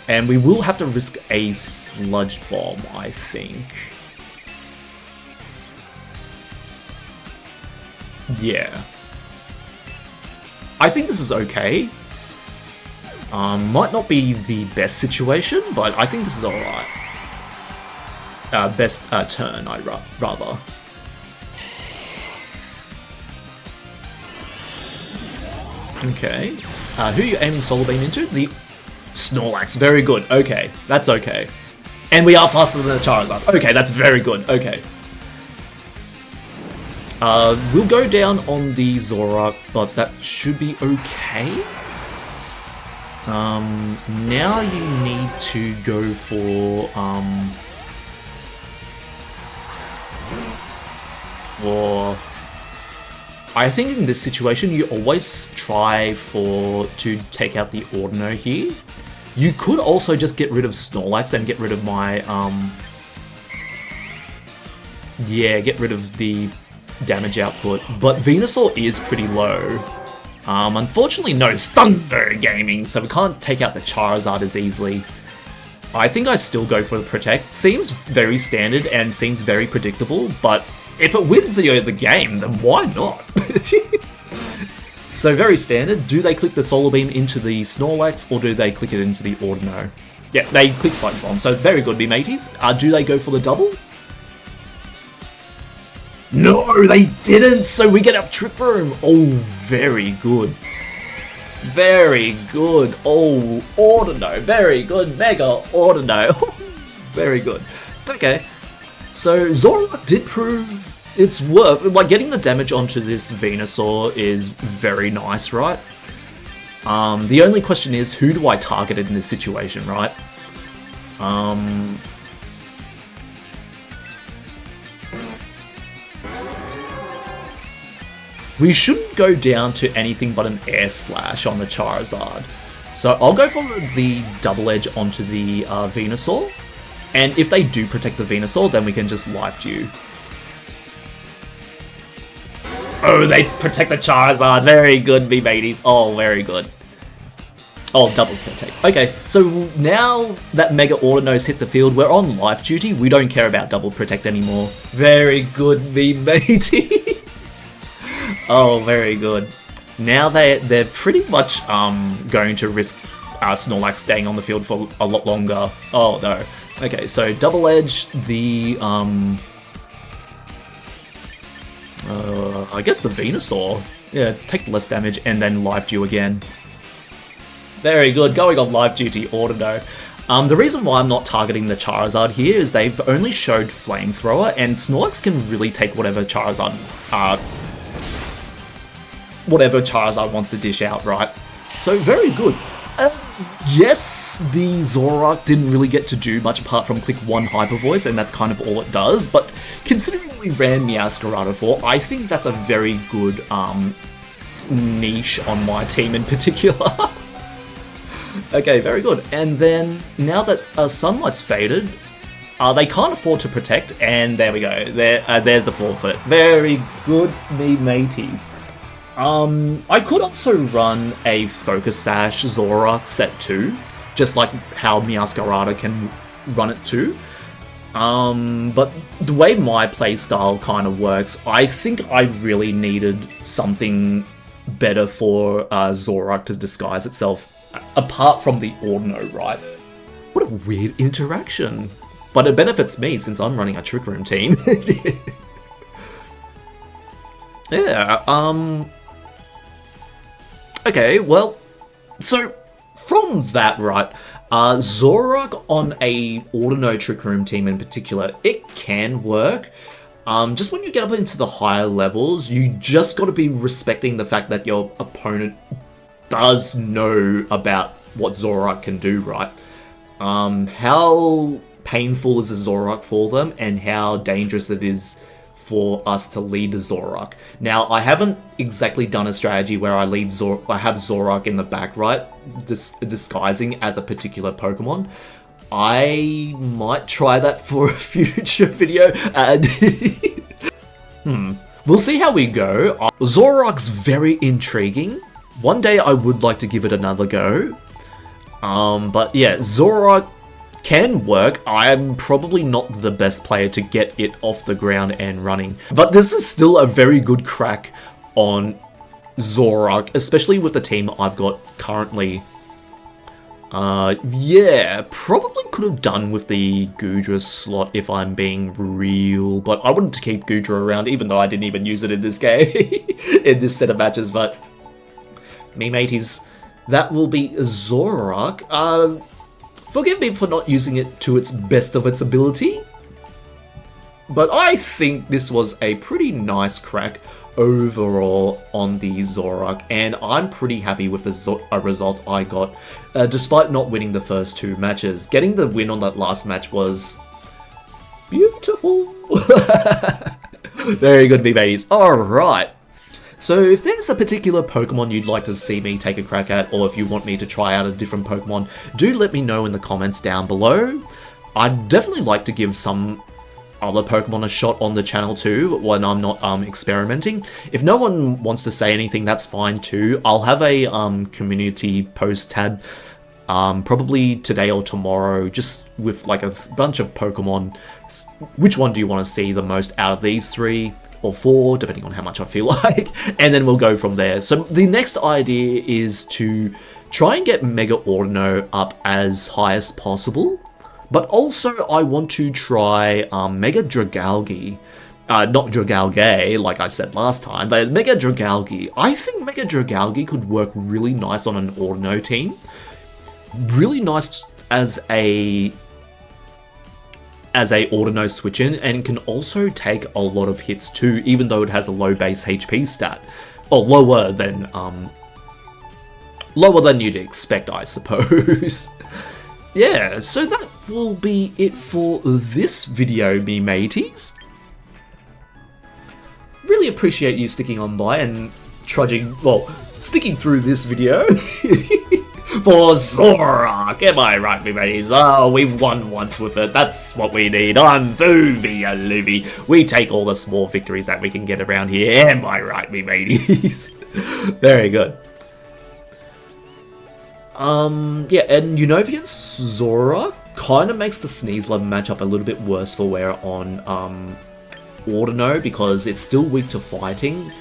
And we will have to risk a Sludge Bomb, I think. Yeah. I think this is okay. Might not be the best situation, but I think this is alright. Best turn, rather. Okay. Who are you aiming Solar Beam into? The Snorlax. Very good. Okay. That's okay. And we are faster than the Charizard. Okay, that's very good. Okay. We'll go down on the Zoroark, but that should be okay. Now you need to go for, or I think in this situation you always try to take out the Audino here. You could also just get rid of Snorlax and get rid of my yeah, get rid of the damage output, but Venusaur is pretty low. Unfortunately no Thunder Gaming, so we can't take out the Charizard as easily. I think I still go for the Protect. Seems very standard and seems very predictable, but if it wins the game, then why not? So very standard. Do they click the Solar Beam into the Snorlax, or do they click it into the Audino? Yeah, they click Sludge Bomb, so very good, me mateys. Do they go for the double? No, they didn't, so we get a Trick Room. Oh, very good. Very good. Oh, Audino. Very good. Mega Audino. Very good. Okay. So, Zoroark did prove its worth. Like, getting the damage onto this Venusaur is very nice, right? The only question is, who do I target in this situation, right? We shouldn't go down to anything but an Air Slash on the Charizard. So I'll go for the Double Edge onto the Venusaur. And if they do protect the Venusaur, then we can just Life Dew. Oh, they protect the Charizard. Very good, me mateys. Oh, very good. Oh, double protect. Okay, so now that Mega Audino's hit the field, we're on Life Duty. We don't care about double protect anymore. Very good, me mateys. Oh, very good. Now they're pretty much going to risk Snorlax staying on the field for a lot longer. Oh no. Okay, so Double Edge the I guess the Venusaur. Yeah, take less damage and then Life Dew again. Very good, going on Life Duty Audino. The reason why I'm not targeting the Charizard here is they've only showed Flamethrower, and Snorlax can really take whatever Charizard wants to dish out, right? So very good. Yes, the Zoroark didn't really get to do much apart from click one Hyper Voice, and that's kind of all it does, but considering we ran Meowscarada for, I think that's a very good niche on my team in particular. Okay, very good. And then, now that Sunlight's faded, they can't afford to protect, and there we go. There's the forfeit. Very good, me mateys. I could also run a Focus Sash Zoroark set 2, just like how Meowscarada can run it too. But the way my playstyle kind of works, I think I really needed something better for Zoroark to disguise itself, apart from the Audino, right? What a weird interaction. But it benefits me since I'm running a Trick Room team. Yeah, okay, well, so from that, right, Zoroark on a Audino Trick Room team in particular, it can work. Just when you get up into the higher levels, you just got to be respecting the fact that your opponent does know about what Zoroark can do, right? How painful is a Zoroark for them, and how dangerous it is for us to lead a Zoroark. Now, I haven't exactly done a strategy where I have Zoroark in the back, right, disguising as a particular Pokemon. I might try that for a future video. We'll see how we go. Zoroark's very intriguing. One day I would like to give it another go. But yeah, Zoroark can work. I'm probably not the best player to get it off the ground and running, but this is still a very good crack on Zoroark, especially with the team I've got currently. Yeah, probably could have done with the Goodra slot if I'm being real, but I wanted to keep Goodra around even though I didn't even use it in this game, in this set of matches. But me mateys, that will be Zoroark. Forgive me for not using it to its best of its ability, but I think this was a pretty nice crack overall on the Zoroark, and I'm pretty happy with the results I got, despite not winning the first 2 matches. Getting the win on that last match was beautiful. Very good, BBs. Alright. So if there's a particular Pokemon you'd like to see me take a crack at, or if you want me to try out a different Pokemon, do let me know in the comments down below. I'd definitely like to give some other Pokemon a shot on the channel too, when I'm not experimenting. If no one wants to say anything, that's fine too. I'll have a community post tab probably today or tomorrow, just with like a bunch of Pokemon. Which one do you want to see the most out of these 3? Or 4, depending on how much I feel like, and then we'll go from there. So the next idea is to try and get Mega Audino up as high as possible, but also I want to try Mega Dragalge. Not Dragalge, like I said last time, but Mega Dragalge. I think Mega Dragalge could work really nice on an Audino team. Really nice as a Audino switch-in, and can also take a lot of hits too, even though it has a low base HP stat. Or lower than you'd expect, I suppose. Yeah, so that will be it for this video, me mateys. Really appreciate you sticking on by and sticking through this video. For Zoroark, am I right, me mateys? Oh, we've won once with it. That's what we need. I'm Vuvi Yaloovie. We take all the small victories that we can get around here. Am I right, me mateys? Very good. Yeah, and Unovian Zoroark kind of makes the Sneasler matchup a little bit worse for wear on Audino, because it's still weak to fighting.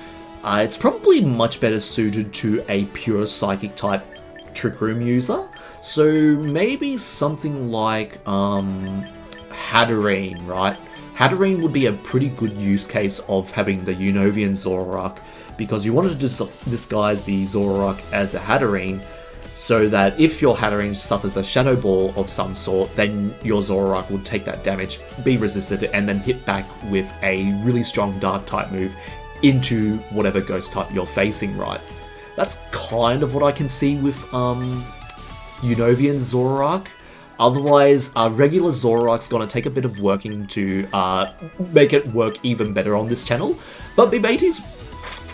It's probably much better suited to a pure Psychic type Trick Room user, so maybe something like Hatterene, right? Hatterene would be a pretty good use case of having the Unovian Zoroark, because you wanted to disguise the Zoroark as the Hatterene, so that if your Hatterene suffers a Shadow Ball of some sort, then your Zoroark would take that damage, be resisted, and then hit back with a really strong Dark type move into whatever Ghost type you're facing, right? That's kind of what I can see with Unovian Zoroark. Otherwise, regular Zoroark's gonna take a bit of working to make it work even better on this channel. But me mateys,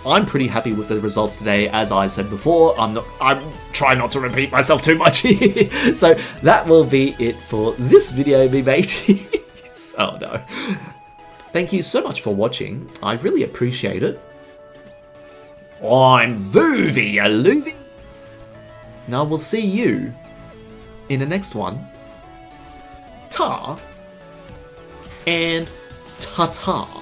I'm pretty happy with the results today. As I said before, I'm trying not to repeat myself too much here. So that will be it for this video, me mateys. Oh no. Thank you so much for watching. I really appreciate it. I'm Vuvi Yaloovie. Now we'll see you in the next one. Ta and ta-ta.